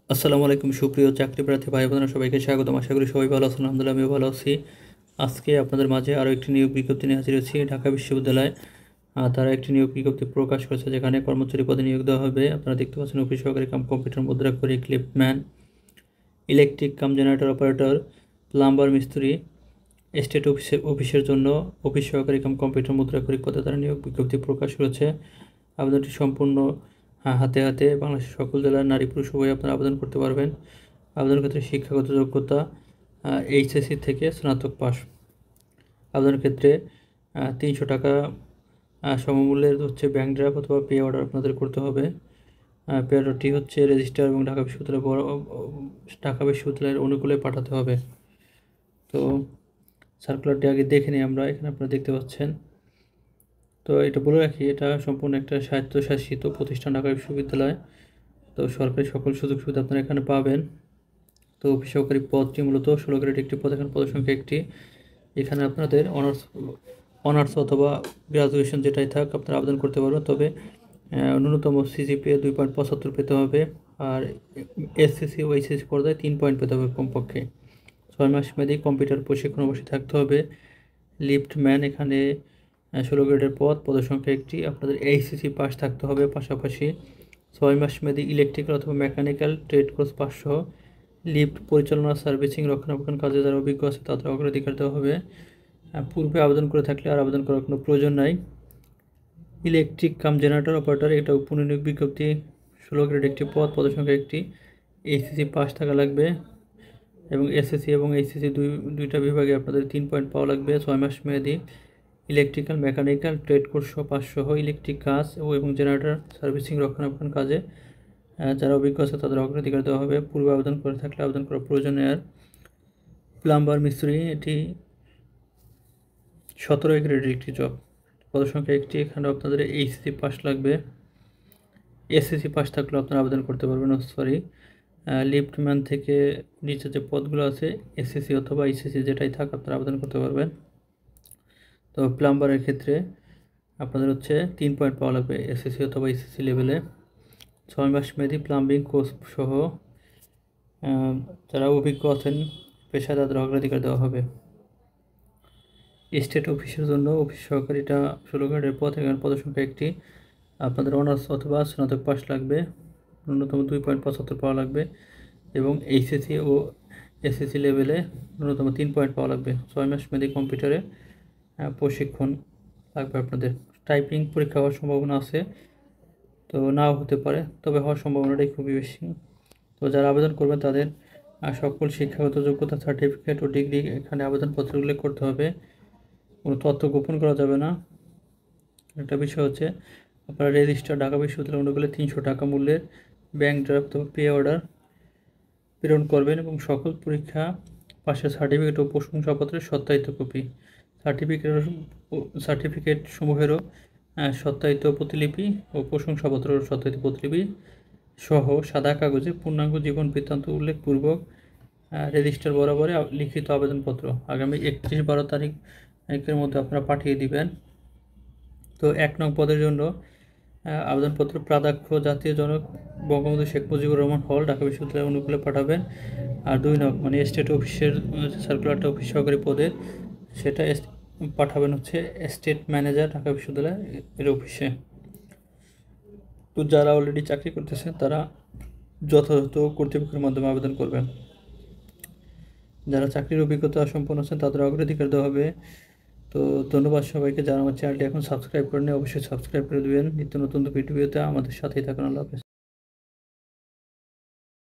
আসসালামু আলাইকুম সুপ্রিয় চাকরি প্রার্থী ভাই বোনেরা, সবাইকে স্বাগতম। আশা করি সবাই ভালো আছেন। আলহামদুলিল্লাহ আমিও ভালো আছি। আজকে আপনাদের মাঝে আরও একটি নিয়োগ বিজ্ঞপ্তি নিয়ে হাজির হয়েছি। ঢাকা বিশ্ববিদ্যালয় তারা একটি নিয়োগ বিজ্ঞপ্তি প্রকাশ করেছে, যেখানে কর্মচারী পদে নিয়োগ দেওয়া হবে। আপনারা দেখতে পাচ্ছেন অফিস সহকারী কাম কম্পিউটার মুদ্রাক্ষরী, ক্লিপম্যান, ইলেকট্রিক কাম জেনারেটর অপারেটর, প্লাম্বার মিস্ত্রি, এস্টেট অফিসের জন্য অফিস সহকারী কাম কম্পিউটার মুদ্রাক্ষরী পদে তারা নিয়োগ বিজ্ঞপ্তি প্রকাশ করেছে। আবেদনটি সম্পূর্ণ হাতে হাতে বাংলাদেশের সকল জেলার নারী পুরুষ উভয় আপনারা আবেদন করতে পারবেন। আবেদনের ক্ষেত্রে শিক্ষাগত যোগ্যতা এইচএসসি থেকে স্নাতক পাস। আবেদনের ক্ষেত্রে 300 টাকা সমমূল্যের হচ্ছে ব্যাংক ড্রাফট অথবা পে অর্ডার আপনাদের করতে হবে। পে অর্ডারটি হচ্ছে রেজিস্ট্রার এবং ঢাকা বিশ্ববিদ্যালয়ের অনুকূলে পাঠাতে হবে। তো সার্কুলারটি আগে দেখে নিই আমরা। এখানে আপনারা দেখতে পাচ্ছেন। তো এটা বলে রাখি, এটা সম্পূর্ণ একটা স্বায়ত্তশাসিত প্রতিষ্ঠান ঢাকা বিশ্ববিদ্যালয়। তো সরকারি সকল সুযোগ সুবিধা আপনারা এখানে পাবেন। তো অফিস সহকারী পদটি মূলত 16 গ্রেড একটি পদ, এখানে পদের সংখ্যা একটি। এখানে আপনাদের অনার্স অথবা গ্রাজুয়েশন যেটাই থাক আপনারা আবেদন করতে পারবেন। তবে ন্যূনতম সিজিপিএ 2.75 পেতে হবে, আর এসএসসি ও এইচএসসি পর্যায়ে 3 পয়েন্ট পেতে হবে কমপক্ষে। 6 মাস মেয়াদী কম্পিউটার প্রশিক্ষণ অবশ্যই থাকতে হবে। লিফটম্যান এখানে 16 গ্রেডের পদ, পদের সংখ্যা একটি। আপনাদের এইচএসসি পাস থাকতে হবে। পাশাপাশি 6 মাস মেয়াদী ইলেকট্রিক্যাল অথবা মেকানিক্যাল ট্রেড কোর্স 500। লিফট পরিচালনা, সার্ভিসিং, রক্ষণাবেক্ষণ কাজে যারা অভিজ্ঞ আছে তাদের অগ্রাধিকার দেওয়া হবে। পূর্বে আবেদন করে থাকলে আর আবেদন করার কোনো প্রয়োজন নাই। ইলেকট্রিক কাম জেনারেটর অপারেটর, এটাও পুনর্নিয়োগ বিজ্ঞপ্তি। 16 গ্রেড একটি পদ, পদের সংখ্যা একটি। এইচএসসি পাস থাকা লাগবে এবং এসএসসি এবং এইচএসসি দুইটা বিভাগে আপনাদের 3 পয়েন্ট পাওয়া লাগবে। 6 মাস মেয়াদী electrical, mechanical trade course 500 electric কাজ এবং জেনারেটর সার্ভিসিং, রক্ষণাবেক্ষণ কাজে যারা অভিজ্ঞ আছে তাদের অগ্রাধিকার দেওয়া হবে। পূর্বে আবেদন করে থাকলে আবেদন করার প্রয়োজন নেই আর। প্লাম্বার মিস্ত্রি, এটি 17 গ্রেডের একটি জব, পদের সংখ্যা একটি। এখানে আপনাদের এইচএসসি পাস লাগবে। এসএসসি পাস থাকলেও আপনারা আবেদন করতে পারবেন। লিফটম্যান থেকে নিচে যে পদগুলো আছে এসএসসি অথবা এইচএসসি যেটাই থাক আপনারা আবেদন করতে পারবেন। তো প্লাম্বারের ক্ষেত্রে আপনাদের হচ্ছে 3 পয়েন্ট পাওয়া লাগবে এসএসসি অথবা এইচএসসি লেভেলে। 6 মাস মেয়াদী প্লাম্বিং কোর্স সহ যারা অভিজ্ঞ আছেন পেশায় তাদের অগ্রাধিকার দেওয়া হবে। স্টেট অফিসের জন্য অফিস সহকারীটা 16 গ্রেডের পদ, এখানে পদের সংখ্যা একটি। আপনাদের অনার্স অথবা স্নাতক পাস লাগবে। ন্যূনতম 2.75 পাওয়া লাগবে এবং এইচএসসি ও এসএসসি লেভেলে ন্যূনতম 3 পয়েন্ট পাওয়া লাগবে। 6 মাস মেয়াদী কম্পিউটারে প্রশিক্ষণ লাগবে আপনাদের। টাইপিং পরীক্ষা হওয়ার সম্ভাবনা আছে, তো নাও হতে পারে, তবে হওয়ার সম্ভাবনাটাই খুবই বেশি। তো যারা আবেদন করবেন তাদের সকল শিক্ষাগত যোগ্যতা, সার্টিফিকেট ও ডিগ্রি এখানে আবেদনপত্রে উল্লেখ করতে হবে। কোনো তথ্য গোপন করা যাবে না। একটা বিষয় হচ্ছে আপনারা রেজিস্টার ঢাকা বিশ্ববিদ্যালয় অনুকূলে 300 টাকা মূল্যের ব্যাংক ড্রাফট অথবা পে অর্ডার প্রেরণ করবেন এবং সকল পরীক্ষা পাশের সার্টিফিকেট ও প্রশংসাপত্রের সত্যায়িত কপি, সার্টিফিকেট সমূহেরও সত্যায়িত প্রতিলিপি ও প্রশংসাপত্র সত্যায়িত প্রতিলিপি সহ সাদা কাগজে পূর্ণাঙ্গ জীবন বৃত্তান্ত উল্লেখপূর্বক রেজিস্টার বরাবরে লিখিত আবেদনপত্র আগামী 31/12 তারিখের মধ্যে আপনারা পাঠিয়ে দিবেন। তো 1 নং পদের জন্য আবেদনপত্র প্রাধ্যক্ষ জাতীয় জনক বঙ্গবন্ধু শেখ মুজিবুর রহমান হল, ঢাকা বিশ্ববিদ্যালয়ের অনুকূলে পাঠাবেন। আর 2 নং মানে স্টেট অফিসের সার্কুলারটা অফিস সহকারী পদে, সেটা পাঠাবেন হচ্ছে স্টেট ম্যানেজার ঢাকা বিশ্ববিদ্যালয় এর অফিসে। তো যারা অলরেডি চাকরি করতেছেন তারা যথাযথ কর্তৃপক্ষের মাধ্যমে আবেদন করবেন। যারা চাকরির অভিজ্ঞতা সম্পন্ন আছেন তাদের অগ্রাধিকার দেওয়া হবে। তো ধন্যবাদ সবাইকে। যারা আমার চ্যানেলটি এখন সাবস্ক্রাইব করেন অবশ্যই সাবস্ক্রাইব করে দেবেন। নিত্য নতুন ভিডিওতে আমাদের সাথেই থাকুন। আল্লাহ হাফেজ।